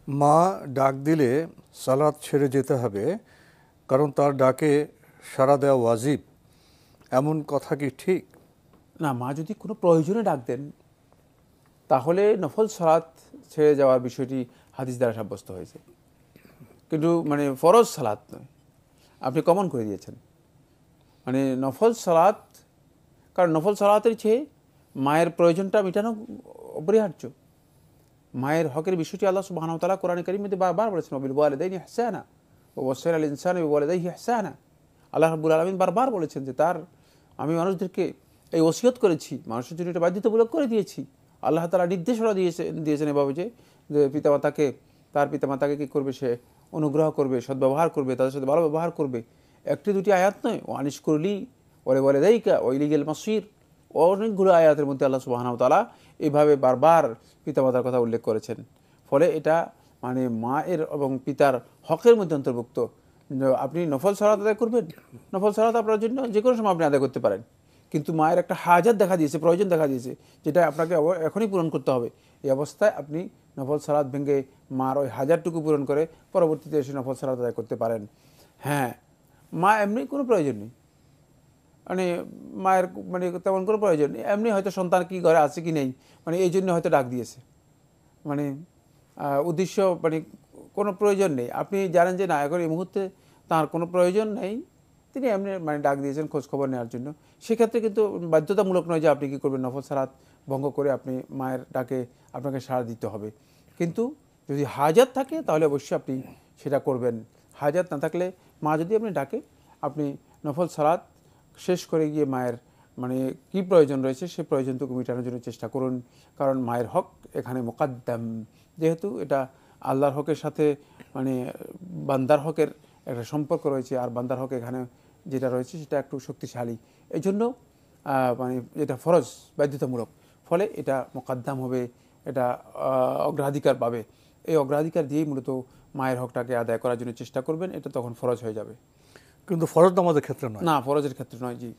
মা ডাক দিলে সালাত ছেড়ে যেতে হবে কারণ তার ডাকে সাড়া দেওয়া ওয়াজিব, এমন কথা কি ঠিক? না, মা যদি কোনো প্রয়োজনে ডাক দেন তাহলে নফল সালাত ছেড়ে যাওয়ার বিষয়টি হাদিস দ্বারা সাব্যস্ত হয়েছে, কিন্তু মানে ফরজ সালাত নয়। আপনি কমন করে দিয়েছেন মানে নফল সালাত, কারণ নফল সালাতের চেয়ে মায়ের প্রয়োজনটা মেটানো অপরিহার্য। মায়ের হকের বিষয়টি আল্লাহ সুবহানাহু ওয়া তাআলা কোরআনে কারীমের মধ্যে বারবার বলেছেন, ওয়াবিল ওয়ালিদাইনি ইহসানা ওয়া ওয়াসাইনাল ইনসানা বিওয়ালিদাইহি ইহসানা। আল্লাহ রাব্বুল আলামিন বারবার বলেছেন যে আমি মানুষদেরকে এই ওসিয়ত করেছি, মানুষের জন্য এটা বাধ্যতামূলক করে দিয়েছি। আল্লাহ তাআলা নির্দেশনা দিয়েছেন এভাবে যে তার পিতামাতাকে কি করবে, সে অনুগ্রহ করবে, সদ্ব্যবহার করবে, তাদের সাথে ভালো ব্যবহার করবে। একটি দুটি আয়াত নয়, ও আনিশ করলি ওয়ালি ওয়ালিদাইকা ওয়া ইলাইহিল মাসির, অনেকগুলো আয়াতের মধ্যে আল্লাহ সুবহানাহু ওয়া তাআলা এইভাবে বারবার পিতামাতার কথা উল্লেখ করেছেন। ফলে এটা মানে মায়ের এবং পিতার হকের মধ্যে অন্তর্ভুক্ত। আপনি নফল সালাত আদায় করবেন, নফল সালাত আপনার জন্য যে কোনো সময় আপনি আদায় করতে পারেন, কিন্তু মায়ের একটা হাজাত দেখা দিয়েছে, প্রয়োজন দেখা দিয়েছে, যেটা আপনাকে এখনই পূরণ করতে হবে। এই অবস্থায় আপনি নফল সালাত ভেঙে মার ওই হাজারটুকু পূরণ করে পরবর্তীতে এসে নফল সালাত আদায় করতে পারেন। হ্যাঁ, মা এমনি কোনো প্রয়োজন নেই, মানে মায়ের মানে তেমন কোনো প্রয়োজন নেই, এমনি হয়তো সন্তান কি ঘরে আছে কি নেই, মানে এই জন্য হয়তো ডাক দিয়েছে, মানে উদ্দেশ্য মানে কোনো প্রয়োজন নেই। আপনি জানেন যে না, এখন এই মুহূর্তে তার কোনো প্রয়োজন নেই, তিনি এমনি মানে ডাক দিয়েছেন খোঁজখবর নেওয়ার জন্য। সেক্ষেত্রে কিন্তু বাধ্যতামূলক নয় যে আপনি কী করবেন, নফল সালাত ভঙ্গ করে আপনি মায়ের ডাকে আপনাকে সাড়া দিতে হবে। কিন্তু যদি হাজাত থাকে তাহলে অবশ্যই আপনি সেটা করবেন। হাজাত না থাকলে, মা যদি আপনি ডাকে, আপনি নফল সালাত শেষ করে গিয়ে মায়ের মানে কি প্রয়োজন রয়েছে সেই প্রয়োজনটুকু মেটানোর জন্য চেষ্টা করুন। কারণ মায়ের হক এখানে মোকাদ্দাম, যেহেতু এটা আল্লাহর হকের সাথে মানে বান্দার হকের একটা সম্পর্ক রয়েছে, আর বান্দার হক এখানে যেটা রয়েছে সেটা একটু শক্তিশালী, এই জন্য মানে এটা ফরজ বাধ্যতামূলক, ফলে এটা মোকাদ্দাম হবে, এটা অগ্রাধিকার পাবে। এই অগ্রাধিকার দিয়েই মূলত মায়ের হকটাকে আদায় করার জন্য চেষ্টা করবেন, এটা তখন ফরজ হয়ে যাবে। কিন্তু ফরজ নামাজের ক্ষেত্রে নয়। না, ফরজের ক্ষেত্রে নয়, জি।